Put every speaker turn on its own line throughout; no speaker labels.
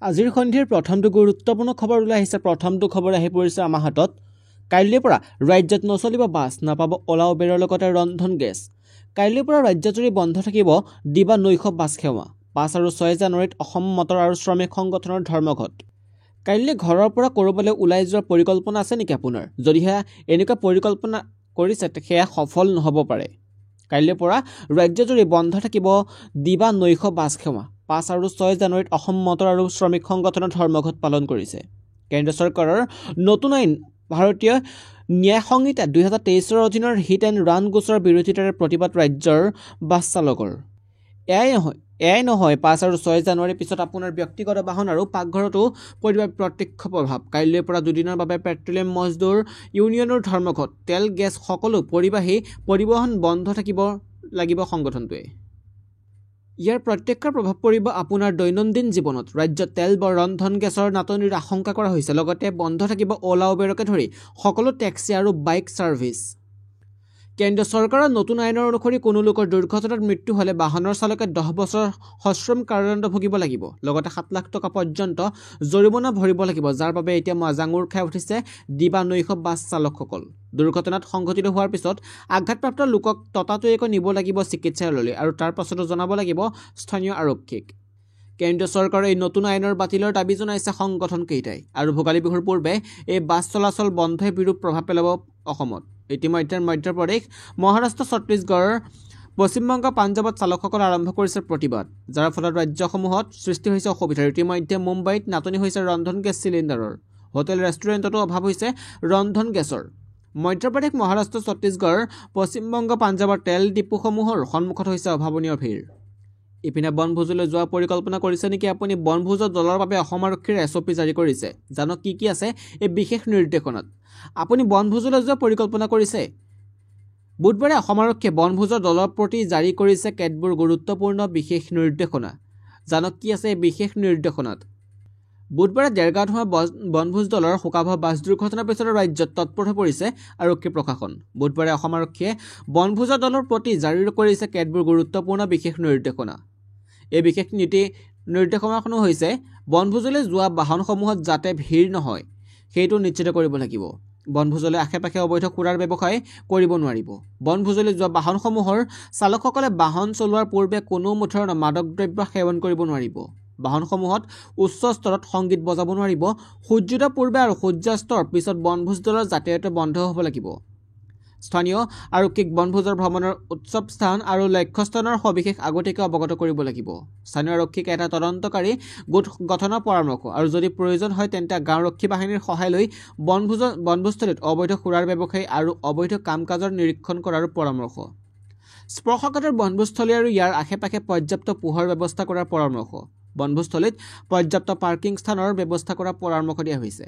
আজিৰ সন্ধিৰ প্ৰথমটো গুৰুত্বপূৰ্ণ খবৰ ওলাই আহিছে। প্ৰথমটো খবৰ আহি পৰিছে আমাৰ হাতত। কাইলৈৰ পৰা ৰাজ্যত নচলিব বাছ, নাপাব অলা উবেৰৰ লগতে ৰন্ধন গেছ। কাইলৈৰ পৰা ৰাজ্যজুৰি বন্ধ থাকিব দিবা নৈশ বাছ সেৱা। 5 আৰু 6 জানুৱাৰীত অসম মটৰ আৰু শ্ৰমিক সংগঠনৰ ধৰ্মঘট। কাইলৈ ঘৰৰ পৰা ক'ৰবালৈ ওলাই যোৱাৰ পৰিকল্পনা আছে নেকি আপোনাৰ? যদিহে এনেকুৱা পৰিকল্পনা কৰিছে সেয়া সফল নহ'ব পাৰে। কাইলৈৰ পৰা ৰাজ্যজুৰি বন্ধ থাকিব দিবা নৈশ বাছ সেৱা। 5 আৰু 6 জানুৱাৰীত অসম মটৰ আৰু শ্ৰমিক সংগঠনৰ ধৰ্মঘট পালন কৰিছে। কেন্দ্ৰ চৰকাৰৰ নতুন আইন ভাৰতীয় ন্যায় সংহিতা 2023ৰ অধীনৰ হিট এণ্ড ৰান গোচৰৰ বিৰোধিতাৰে প্ৰতিবাদ ৰাজ্যৰ বাছ চালকৰ। এয়াই নহয় 5 আৰু 6 জানুৱাৰীৰ পিছত আপোনাৰ ব্যক্তিগত বাহন আৰু পাকঘৰতো পৰিব প্ৰত্যক্ষ প্ৰভাৱ। কাইলৈৰ পৰা দুদিনৰ বাবে পেট্ৰলিয়াম মজদুৰ ইউনিয়নৰ ধৰ্মঘট। তেল গেছ সকলো পৰিবহণ বন্ধ লাগিব সংগঠনটোৱে। ইয়াৰ প্ৰত্যক্ষ প্ৰভাৱ পৰিব আপোনাৰ দৈনন্দিন জীৱনত। ৰাজ্যত তেল বা ৰন্ধন গেছৰ নাটনিৰ আশংকা কৰা হৈছে। লগতে বন্ধ থাকিব অলা উবেৰকে ধৰি সকলো টেক্সি আৰু বাইক ছাৰ্ভিচ। কেন্দ্ৰীয় চৰকাৰৰ নতুন আইনৰ অনুসৰি কোনো লোকৰ দুৰ্ঘটনাত মৃত্যু হ'লে বাহনৰ চালকে 10 বছৰ সশ্ৰম কাৰাদণ্ড ভুগিব লাগিব। লগতে 7 লাখ টকা পৰ্যন্ত জৰিমনা ভৰিব লাগিব, যাৰ বাবে এতিয়া জাঙুৰ খাই উঠিছে দিবা নৈশ বাছ চালকসকল। দুৰ্ঘটনাত সংঘটিত হোৱাৰ পিছত আঘাতপ্ৰাপ্ত লোকক ততাতৈয়াকৈ নিব লাগিব চিকিৎসালয়লৈ আৰু তাৰ পাছতো জনাব লাগিব স্থানীয় আৰক্ষীক। কেন্দ্ৰীয় চৰকাৰৰ এই নতুন আইনৰ বাতিলৰ দাবী জনাইছে সংগঠনকেইটাই। আৰু ভোগালী বিহুৰ পূৰ্বে এই বাছ চলাচল বন্ধই বিৰূপ প্ৰভাৱ পেলাব অসমত। ইতিমধ্যে মধ্যপ্ৰদেশ, মহাৰাষ্ট্ৰ, ছত্তীশগড়, পশ্চিমবংগ, পাঞ্জাৱত চালকসকলে আৰম্ভ কৰিছে প্ৰতিবাদ, যাৰ ফলত ৰাজ্যসমূহত সৃষ্টি হৈছে অসুবিধাৰ। ইতিমধ্যে মুম্বাইত নাটনি হৈছে ৰন্ধন গেছ চিলিণ্ডাৰৰ। হোটেল ৰেষ্টুৰেণ্টতো অভাৱ হৈছে ৰন্ধন গেছৰ। মধ্যপ্ৰদেশ, মহাৰাষ্ট্ৰ, ছত্তীশগড়, পশ্চিমবংগ, পাঞ্জাৱৰ তেল ডিপুসমূহৰ সন্মুখত হৈছে অভাৱনীয় ভিৰ। ইপিনে বনভোজলৈ যোৱাৰ পৰিকল্পনা কৰিছে নেকি আপুনি? বনভোজৰ দলৰ বাবে অসম আৰক্ষীৰ SOP জাৰি কৰিছে। জানক কি আছে এই বিশেষ নিৰ্দেশনাত। আপুনি বনভোজলৈ যোৱাৰ পৰিকল্পনা কৰিছে? বুধবাৰে অসম আৰক্ষীয়ে বনভোজৰ দলৰ প্ৰতি জাৰি কৰিছে কেতবোৰ গুৰুত্বপূৰ্ণ বিশেষ নিৰ্দেশনা। জানক কি আছে এই বিশেষ নিৰ্দেশনাত। বুধবাৰে দেৰগাঁৱত হোৱা বনভোজ দলৰ শোকাবহ বাছ দুৰ্ঘটনাৰ পিছত ৰাজ্যত তৎপৰ হৈ পৰিছে আৰক্ষী প্ৰশাসন। বুধবাৰে অসম আৰক্ষীয়ে বনভোজৰ দলৰ প্ৰতি জাৰি কৰিছে কেতবোৰ গুৰুত্বপূৰ্ণ বিশেষ নিৰ্দেশনা। এই বিশেষ নিৰ্দেশনাসমূহ হৈছে বনভোজলৈ যোৱা বাহনসমূহত যাতে ভিৰ নহয় সেইটো নিশ্চিত কৰিব লাগিব। বনভোজলৈ আশে-পাশে অবৈধ সুৰাৰ ব্যৱসায় কৰিব নোৱাৰিব। বনভোজলৈ যোৱা বাহনসমূহৰ চালকসকলে বাহন চলোৱাৰ পূৰ্বে কোনো ধৰণৰ মাদক দ্ৰব্য সেৱন কৰিব নোৱাৰিব। বাহনসমূহত উচ্চ স্তৰত সংগীত বজাব নোৱাৰিব। সূৰ্যোদয়ৰ পূৰ্বে আৰু সূৰ্যাস্তৰ পিছত বনভোজ দলৰ যাতায়াত বন্ধ হ'ব লাগিব। স্থানীয় আৰক্ষীক বনভোজৰ ভ্ৰমণৰ উৎসৱ স্থান আৰু লক্ষ্যস্থানৰ সবিশেষ আগতীয়াকৈ অৱগত কৰিব লাগিব। স্থানীয় আৰক্ষীক এটা তদন্তকাৰী গোট গঠনৰ পৰামৰ্শ আৰু যদি প্ৰয়োজন হয় তেন্তে গাঁওৰক্ষী বাহিনীৰ সহায় লৈ বনভোজস্থলীত অবৈধ সুৰাৰ ব্যৱসায়ী আৰু অবৈধ কাম-কাজৰ নিৰীক্ষণ কৰাৰ পৰামৰ্শ। স্পৰ্শকাতৰ বনভোজস্থলী আৰু ইয়াৰ আশে-পাশে পৰ্যাপ্ত পোহৰ ব্যৱস্থা কৰাৰ পৰামৰ্শ। বনভোজস্থলীত পৰ্যাপ্ত পাৰ্কিং স্থানৰ ব্যৱস্থা কৰাৰ পৰামৰ্শ দিয়া হৈছে।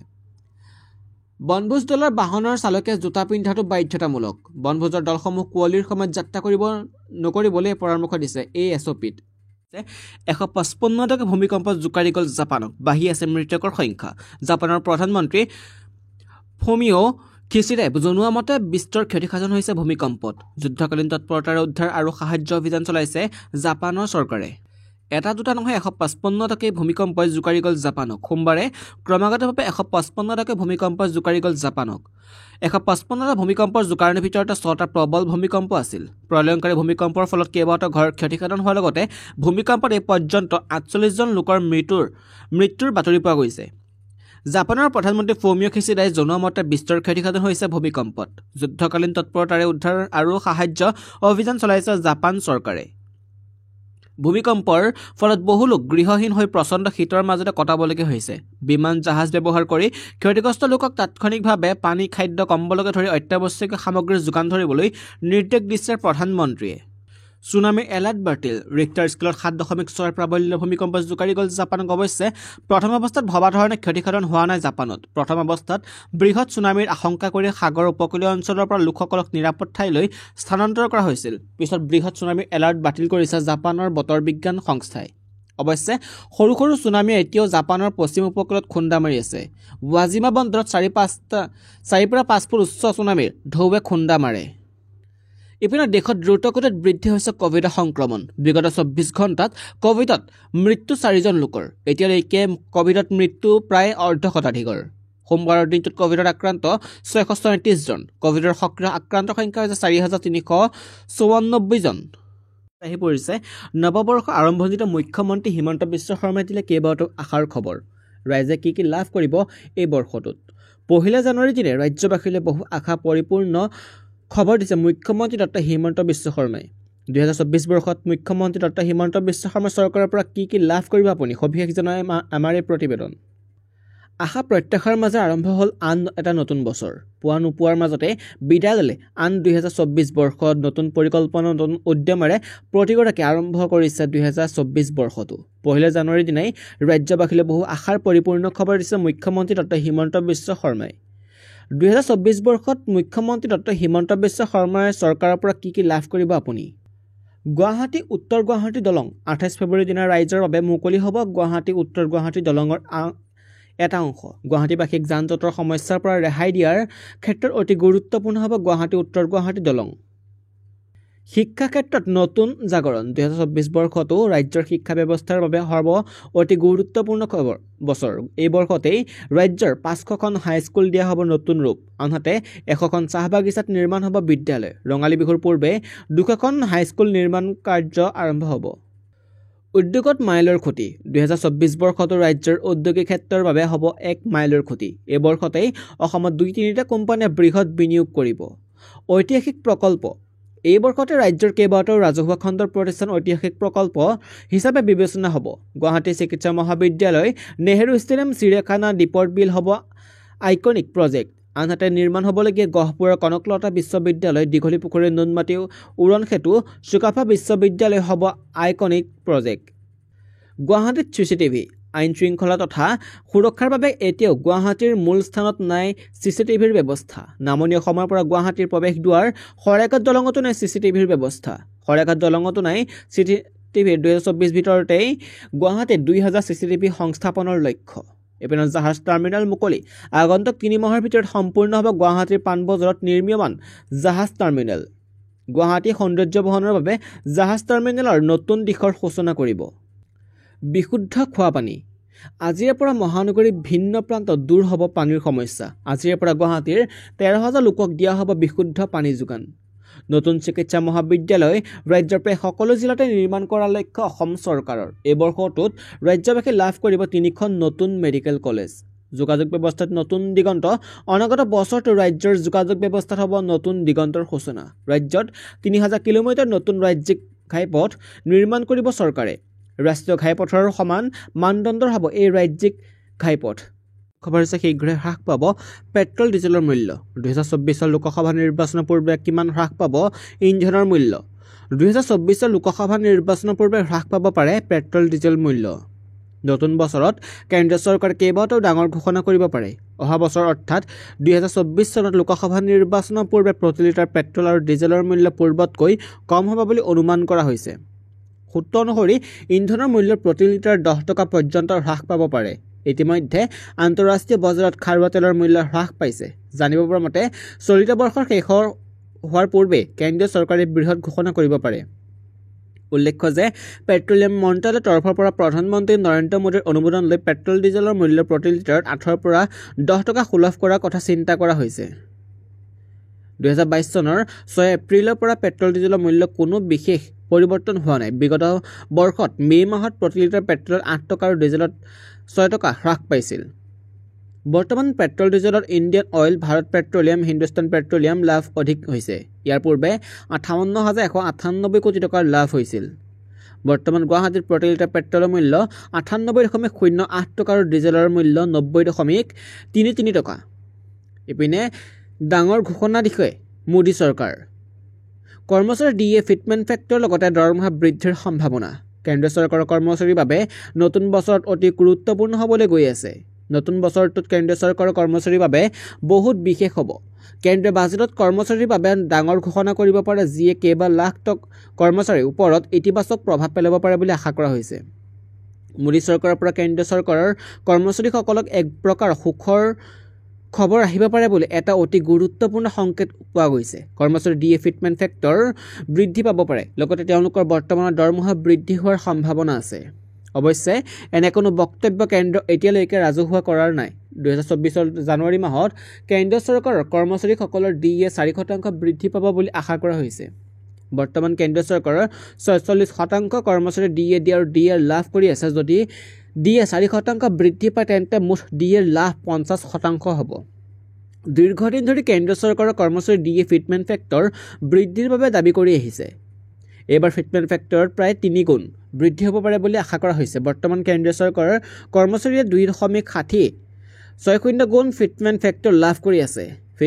বনভোজ দলৰ বাহনৰ চালকে জোতা পিন্ধাটো বাধ্যতামূলক। বনভোজৰ দলসমূহ কুঁৱলীৰ সময়ত যাত্ৰা নকৰিবলৈ পৰামৰ্শ দিছে এই SOPত। 155তকৈ ভূমিকম্পত জোকাৰি গ'ল জাপানক, বাঢ়ি আছে মৃতকৰ সংখ্যা। জাপানৰ প্ৰধানমন্ত্ৰী ফুমিঅ' কিচিডাই জনোৱা মতে বিস্তৰ ক্ষতিসাধন হৈছে ভূমিকম্পত। যুদ্ধকালীন তৎপৰতাৰে উদ্ধাৰ আৰু সাহায্য অভিযান চলাইছে জাপানৰ চৰকাৰে। এটা দুটা নহয় 155তকৈ ভূমিকম্পই জোকাৰি গ'ল জাপানক। সোমবাৰে ক্ৰমাগতভাৱে 155তকৈ ভূমিকম্পই জোকাৰি গ'ল জাপানক। 155টা ভূমিকম্পৰ জোকাৰণিৰ ভিতৰতে 6টা প্ৰবল ভূমিকম্প আছিল। প্ৰলয়ংকাৰী ভূমিকম্পৰ ফলত কেইবাটাও ঘৰ ক্ষতিসাধন হোৱাৰ লগতে ভূমিকম্পত এই পৰ্যন্ত 48 জন লোকৰ মৃত্যুৰ বাতৰি পোৱা গৈছে। জাপানৰ প্ৰধানমন্ত্ৰী ফুমিঅ' কিচিডাই জনোৱা মতে বিস্তৰ ক্ষতিসাধন হৈছে ভূমিকম্পত। যুদ্ধকালীন তৎপৰতাৰে উদ্ধাৰ আৰু সাহায্য অভিযান চলাইছে জাপান চৰকাৰে। ভূমিকম্পৰ ফলত বহু লোক গৃহহীন হৈ প্ৰচণ্ড শীতৰ মাজতে কটাবলগীয়া হৈছে। বিমান জাহাজ ব্যৱহাৰ কৰি ক্ষতিগ্ৰস্ত লোকক তাৎক্ষণিকভাৱে পানী, খাদ্য, কম্বলকে ধৰি অত্যাৱশ্যকীয় সামগ্ৰীৰ যোগান ধৰিবলৈ নিৰ্দেশ দিছে প্ৰধানমন্ত্ৰীয়ে। ছুনামিৰ এলাৰ্ট বাতিল। ৰিক্টাৰ স্কেলত 7.6 প্ৰাবল্য ভূমিকম্পত জোকাৰি গ'ল জাপানক। অৱশ্যে প্ৰথম অৱস্থাত ভবা ধৰণে ক্ষতিসাধন হোৱা নাই জাপানত। প্ৰথম অৱস্থাত বৃহৎ ছুনামিৰ আশংকা কৰি সাগৰ উপকূলীয় অঞ্চলৰ পৰা লোকসকলক নিৰাপদ ঠাইলৈ স্থানান্তৰ কৰা হৈছিল। পিছত বৃহৎ ছুনামিৰ এলাৰ্ট বাতিল কৰিছে জাপানৰ বতৰ বিজ্ঞান সংস্থাই। অৱশ্যে সৰু সৰু ছুনামিয়ে এতিয়াও জাপানৰ পশ্চিম উপকূলত খুন্দা মাৰি আছে। ৱাজিমা বন্দৰত 4 পৰা 5 ফুট উচ্চ ছুনামিৰ ঢৌৱে খুন্দা মাৰে। ইপিনে দেশত দ্ৰুতগতিত বৃদ্ধি হৈছে কোভিডৰ সংক্ৰমণ বিগত 24 ঘণ্টাত কোভিডত মৃত্যু 4জন লোকৰ এতিয়ালৈকে কোভিডত মৃত্যু প্ৰায় অৰ্ধশতাধিকৰ সোমবাৰৰ দিনটোত কোভিডত আক্ৰান্ত 637 জন কোভিডৰ সক্ৰিয় আক্ৰান্তৰ সংখ্যা হৈছে 4394 জন আহি পৰিছে নৱবৰ্ষ আৰম্ভণিতে মুখ্যমন্ত্ৰী হিমন্ত বিশ্ব শৰ্মাই দিলে কেইবাটাও আশাৰ খবৰ ৰাইজে কি লাভ কৰিব এই বৰ্ষটোত 1 জানুৱাৰীৰ দিনে ৰাজ্যবাসীলৈ বহু আশা পৰিপূৰ্ণ খবৰ দিছে মুখ্যমন্ত্ৰী ডক্টৰ হিমন্ত বিশ্ব শৰ্মাই 2024 বৰ্ষত মুখ্যমন্ত্ৰী ডক্টৰ হিমন্ত বিশ্ব শৰ্মা চৰকাৰৰ পৰা কি লাভ কৰিব আপুনি সবিশেষ জনাই আমাৰ এই প্ৰতিবেদন আশা প্ৰত্যাশাৰ মাজে আৰম্ভ হ'ল আন এটা নতুন বছৰ পোৱা নোপোৱাৰ মাজতে বিদায় ল'লে আন 2024 বৰ্ষত নতুন পৰিকল্পনা নতুন উদ্যমেৰে প্ৰতিগৰাকী আৰম্ভ কৰিছে 2024 বৰ্ষটো 1 জানুৱাৰীৰ দিনাই ৰাজ্যবাসীলৈ বহু আশাৰ পৰিপূৰ্ণ খবৰ দিছে মুখ্যমন্ত্ৰী ডক্টৰ হিমন্ত বিশ্ব শৰ্মাই 2024 বৰ্ষত মুখ্যমন্ত্ৰী ডক্টৰ হিমন্ত বিশ্ব শৰ্মাৰ চৰকাৰৰ পৰা কি লাভ কৰিব আপুনি গুৱাহাটী উত্তৰ গুৱাহাটী দলং 28 ফেব্ৰুৱাৰীৰ দিনা ৰাইজৰ বাবে মুকলি হ'ব গুৱাহাটী উত্তৰ গুৱাহাটী দলঙৰ এটা অংশ গুৱাহাটীবাসীক যান-জঁটৰ সমস্যাৰ পৰা ৰেহাই দিয়াৰ ক্ষেত্ৰত অতি গুৰুত্বপূৰ্ণ হ'ব গুৱাহাটী উত্তৰ গুৱাহাটী দলং শিক্ষা ক্ষেত্ৰত নতুন জাগৰণ 2024 বৰ্ষতো ৰাজ্যৰ শিক্ষা ব্যৱস্থাৰ বাবে অতি গুৰুত্বপূৰ্ণ খবৰ বছৰ এই বৰ্ষতেই ৰাজ্যৰ 500খন হাইস্কুল দিয়া হ'ব নতুন ৰূপ আনহাতে 100খন চাহ বাগিচাত নিৰ্মাণ হ'ব বিদ্যালয় ৰঙালী বিহুৰ পূৰ্বে 200খন হাইস্কুল নিৰ্মাণ কাৰ্য আৰম্ভ হ'ব উদ্যোগত মাইলৰ খুঁটি 2024 বৰ্ষতো ৰাজ্যৰ ঔদ্যোগিক ক্ষেত্ৰৰ বাবে হ'ব এক মাইলৰ খুঁটি এই বৰ্ষতেই অসমত 2-3টা কোম্পানীয়ে বৃহৎ বিনিয়োগ কৰিব ঐতিহাসিক প্ৰকল্প এই বৰ্ষতে ৰাজ্যৰ কেইবাটাও ৰাজহুৱা খণ্ডৰ প্ৰতিষ্ঠান ঐতিহাসিক প্ৰকল্প হিচাপে বিবেচনা হ'ব গুৱাহাটী চিকিৎসা মহাবিদ্যালয় নেহেৰু ষ্টেডিয়াম চিৰিয়াখানা দীপৰ বিল হ'ব আইকনিক প্ৰজেক্ট আনহাতে নিৰ্মাণ হ'বলগীয়া গহপুৰৰ কনকলতা বিশ্ববিদ্যালয় দীঘলী পুখুৰীৰ নুনমাটি উৰণ সেতু চুকাফা বিশ্ববিদ্যালয় হ'ব আইকনিক প্ৰজেক্ট গুৱাহাটীত চিচিটিভি আইন শৃংখলা তথা সুৰক্ষাৰ বাবে এতিয়াও গুৱাহাটীৰ মূল স্থানত নাই চিচিটিভিৰ ব্যৱস্থা নামনি অসমৰ পৰা গুৱাহাটীৰ প্ৰৱেশ দুৱাৰ শৰাইঘাট দলঙতো নাই চিচিটিভিৰ ব্যৱস্থা শৰাইঘাট দলঙতো নাই চিচিটিভিৰ 2024 ভিতৰতেই গুৱাহাটীত 2000 চিচিটিভি সংস্থাপনৰ লক্ষ্য এপিনে জাহাজ টাৰ্মিনেল মুকলি আগন্তুক 3 মাহৰ ভিতৰত সম্পূৰ্ণ হ'ব গুৱাহাটীৰ পাণবজাৰত নিৰ্মীয়মান জাহাজ টাৰ্মিনেল গুৱাহাটী সৌন্দৰ্য বহনৰ বাবে জাহাজ টাৰ্মিনেলৰ নতুন দিশৰ সূচনা কৰিব বিশুদ্ধ খোৱা পানী আজিৰে পৰা মহানগৰীৰ ভিন্ন প্ৰান্তত দূৰ হ'ব পানীৰ সমস্যা আজিৰে পৰা গুৱাহাটীৰ 13,000 লোকক দিয়া হ'ব বিশুদ্ধ পানী যোগান নতুন চিকিৎসা মহাবিদ্যালয় ৰাজ্যৰ প্ৰায় সকলো জিলাতে নিৰ্মাণ কৰাৰ লক্ষ্য অসম চৰকাৰৰ এই বৰ্ষটোত ৰাজ্যবাসী লাভ কৰিব 3খন নতুন মেডিকেল কলেজ যোগাযোগ ব্যৱস্থাত নতুন দিগন্ত অনাগত বছৰটো ৰাজ্যৰ যোগাযোগ ব্যৱস্থাত হ'ব নতুন দিগন্তৰ সূচনা ৰাজ্যত 3000 কিলোমিটাৰ নতুন ৰাজ্যিক ঘাইপথ নিৰ্মাণ কৰিব চৰকাৰে ৰাষ্ট্ৰীয় ঘাইপথৰ সমান মানদণ্ডৰ হ'ব এই ৰাজ্যিক ঘাইপথ খবৰ হৈছে শীঘ্ৰে হ্ৰাস পাব পেট্ৰল ডিজেলৰ মূল্য 2024 লোকসভা নিৰ্বাচনৰ পূৰ্বে কিমান হ্ৰাস পাব ইন্ধনৰ মূল্য 2024 লোকসভা নিৰ্বাচনৰ পূৰ্বে হ্ৰাস পাব পাৰে পেট্ৰল ডিজেল মূল্য নতুন বছৰত কেন্দ্ৰীয় চৰকাৰে কেইবাটাও ডাঙৰ ঘোষণা কৰিব পাৰে অহা বছৰ অৰ্থাৎ 2024 চনত লোকসভা নিৰ্বাচনৰ পূৰ্বে প্ৰতি লিটাৰ পেট্ৰল আৰু ডিজেলৰ মূল্য পূৰ্বতকৈ কম হ'ব বুলি অনুমান কৰা হৈছে সূত্ৰ অনুসৰি ইন্ধনৰ মূল্য প্ৰতি লিটাৰ 10 টকা পৰ্যন্ত হ্ৰাস পাব পাৰে ইতিমধ্যে আন্তঃৰাষ্ট্ৰীয় বজাৰত খাৰুৱা তেলৰ মূল্য হ্ৰাস পাইছে জানিব পৰা মতে চলিত বৰ্ষৰ শেষ হোৱাৰ পূৰ্বে কেন্দ্ৰীয় চৰকাৰে বৃহৎ ঘোষণা কৰিব পাৰে উল্লেখ্য যে পেট্ৰলিয়াম মন্ত্ৰালয়ৰ তৰফৰ পৰা প্ৰধানমন্ত্ৰী নৰেন্দ্ৰ মোদীৰ অনুমোদন লৈ পেট্ৰল ডিজেলৰ মূল্য প্ৰতি লিটাৰত 8 পৰা 10 টকা সুলভ কৰাৰ কথা চিন্তা কৰা হৈছে 2022 চনৰ 6 এপ্ৰিলৰ পৰা পেট্ৰল ডিজেলৰ মূল্য কোনো বিশেষ পৰিৱৰ্তন হোৱা নাই বিগত বৰ্ষত মে মাহত প্ৰতি লিটাৰ পেট্ৰল 8 টকা আৰু ডিজেলত 6 টকা হ্ৰাস পাইছিল বৰ্তমান পেট্ৰল ডিজেলত Indian oil Bharat petroleum Hindustan petroleum লাভ অধিক হৈছে ইয়াৰ পূৰ্বে 58,198 কোটি টকাৰ লাভ হৈছিল বৰ্তমান গুৱাহাটীত প্ৰতি লিটাৰ পেট্ৰলৰ মূল্য 98.08 টকা আৰু ডিজেলৰ মূল্য 90.33 টকা ইপিনে ডাঙৰ ঘোষণা দিছে মোদী চৰকাৰ কৰ্মচাৰী ডিএ ফিটমেন্ট ফেক্টৰ লগতে দৰমহা বৃদ্ধিৰ সম্ভাৱনা কেন্দ্ৰীয় চৰকাৰৰ কৰ্মচাৰীৰ বাবে নতুন বছৰত অতি গুৰুত্বপূৰ্ণ হ'বলৈ গৈ আছে নতুন বছৰটোত কেন্দ্ৰীয় চৰকাৰৰ কৰ্মচাৰীৰ বাবে বহুত বিশেষ হ'ব কেন্দ্ৰীয় বাজেটত কৰ্মচাৰীৰ বাবে ডাঙৰ ঘোষণা কৰিব পাৰে যিয়ে কেইবা লাখ কৰ্মচাৰীৰ ওপৰত ইতিবাচক প্ৰভাৱ পেলাব পাৰে বুলি আশা কৰা হৈছে মোদী চৰকাৰৰ পৰা কেন্দ্ৰীয় চৰকাৰৰ কৰ্মচাৰীসকলক এক প্ৰকাৰ সুখৰ খবৰ আহিব পাৰে বুলি এটা অতি গুৰুত্বপূৰ্ণ সংকেত পোৱা গৈছে। কৰ্মচাৰী ডিএ ফিটমেণ্ট ফেক্টৰ বৃদ্ধি পাব পাৰে, লগতে তেওঁলোকৰ বৰ্তমানৰ দৰমহা বৃদ্ধি হোৱাৰ সম্ভাৱনা আছে। অৱশ্যে এনে কোনো বক্তব্য কেন্দ্ৰ এতিয়ালৈকে ৰাজহুৱা কৰাৰ নাই। 2024 জানুৱাৰী মাহত কেন্দ্ৰীয় চৰকাৰৰ কৰ্মচাৰীসকলৰ ডিএ 4% বৃদ্ধি পাব বুলি আশা কৰা হৈছে। বৰ্তমান কেন্দ্ৰীয় চৰকাৰৰ 46% কৰ্মচাৰী ডিএ আৰু ডিএৰ লাভ কৰি আছে। যদি ডিএ 4% বৃদ্ধি পায় তেন্তে মুঠ ডিএৰ লাভ 50% হ'ব। দীৰ্ঘদিন ধৰি কেন্দ্ৰীয় চৰকাৰৰ কৰ্মচাৰী ডিএ ফিটমেণ্ট ফেক্টৰ বৃদ্ধিৰ বাবে দাবী কৰি আহিছে। এইবাৰ ফিটমেণ্ট ফেক্টৰত প্ৰায় 3 গুণ বৃদ্ধি হ'ব পাৰে বুলি আশা কৰা হৈছে। বৰ্তমান কেন্দ্ৰীয় চৰকাৰৰ কৰ্মচাৰীয়ে 2.60 গুণ ফিটমেণ্ট ফেক্টৰ লাভ কৰি আছে।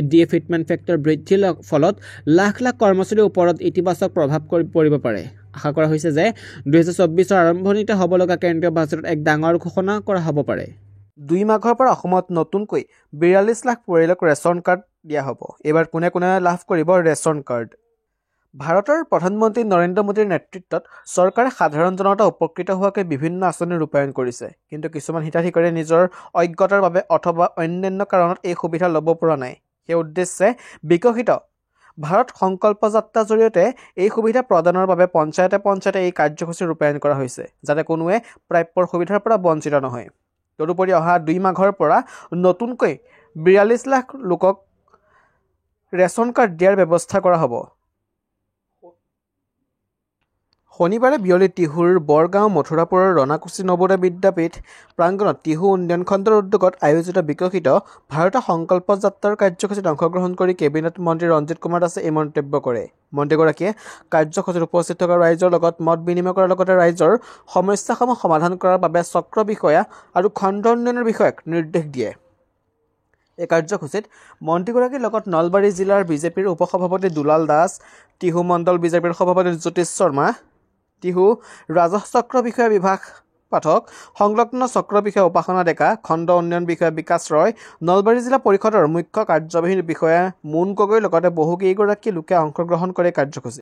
ডিএ ফিটমেণ্ট ফেক্টৰ বৃদ্ধিৰ ফলত লাখ লাখ কৰ্মচাৰীৰ ওপৰত ইতিবাচক প্ৰভাৱ পৰিব পাৰে। আশা কৰা হৈছে যে 2024 আৰম্ভণিতে হ'ব লগা কেন্দ্ৰীয় বাজেটত এক ডাঙৰ ঘোষণা কৰা হ'ব পাৰে। 2 মাঘৰ পৰা অসমত নতুনকৈ 42 লাখ পৰিয়ালক ৰেচন কাৰ্ড দিয়া হ'ব। এইবাৰ কোনে কোনে লাভ কৰিব ৰেচন কাৰ্ড? ভাৰতৰ প্ৰধানমন্ত্ৰী নৰেন্দ্ৰ মোদীৰ নেতৃত্বত চৰকাৰে সাধাৰণ জনতা উপকৃত হোৱাকৈ বিভিন্ন আঁচনি ৰূপায়ণ কৰিছে। কিন্তু কিছুমান হিতাধিকাৰীয়ে নিজৰ অজ্ঞতাৰ বাবে অথবা অন্যান্য কাৰণত এই সুবিধা ল'ব পৰা নাই। সেই উদ্দেশ্যে বিকশিত ভাৰত সংকল্প যাত্ৰাৰ জৰিয়তে এই সুবিধা প্ৰদানৰ বাবে পঞ্চায়তে এই কাৰ্যসূচী ৰূপায়ণ কৰা হৈছে, যাতে কোনোৱে প্ৰাপ্যৰ সুবিধাৰ পৰা বঞ্চিত নহয়। তদুপৰি অহা 2 মাঘৰ পৰা নতুনকৈ 42 লাখ লোকক ৰেচন কাৰ্ড দিয়াৰ ব্যৱস্থা কৰা হ'ব। শনিবাৰে বিয়লি টিহুৰ বৰগাঁও মথুৰাপুৰৰ ৰণাকুছি নৱোদয় বিদ্যাপীঠ প্ৰাংগণত টিহু উন্নয়ন খণ্ডৰ উদ্যোগত আয়োজিত বিকশিত ভাৰত সংকল্প যাত্ৰাৰ কাৰ্যসূচীত অংশগ্ৰহণ কৰি কেবিনেট মন্ত্ৰী ৰঞ্জিত কুমাৰ দাসে এই মন্তব্য কৰে। মন্ত্ৰীগৰাকীয়ে কাৰ্যসূচীত উপস্থিত থকা ৰাইজৰ লগত মত বিনিময় কৰাৰ লগতে ৰাইজৰ সমস্যাসমূহ সমাধান কৰাৰ বাবে চক্ৰ বিষয়া আৰু খণ্ড উন্নয়নৰ বিষয়াক নিৰ্দেশ দিয়ে। এই কাৰ্যসূচীত মন্ত্ৰীগৰাকীৰ লগত নলবাৰী জিলাৰ বিজেপিৰ উপসভাপতি দুলাল দাস, টিহু মণ্ডল বিজেপিৰ সভাপতি জ্যোতিষ শৰ্মা, টিহু ৰাজহ চক্ৰ বিষয়া বিভাস পাঠক, সংলগ্ন চক্ৰ বিষয়া উপাসনা ডেকা, খণ্ড উন্নয়ন বিষয়া বিকাশ ৰয়, নলবাৰী জিলা পৰিষদৰ মুখ্য কাৰ্যবাহী বিষয়া মুন গগৈৰ লগতে বহুকেইগৰাকী লোকে অংশগ্ৰহণ কৰে কাৰ্যসূচী।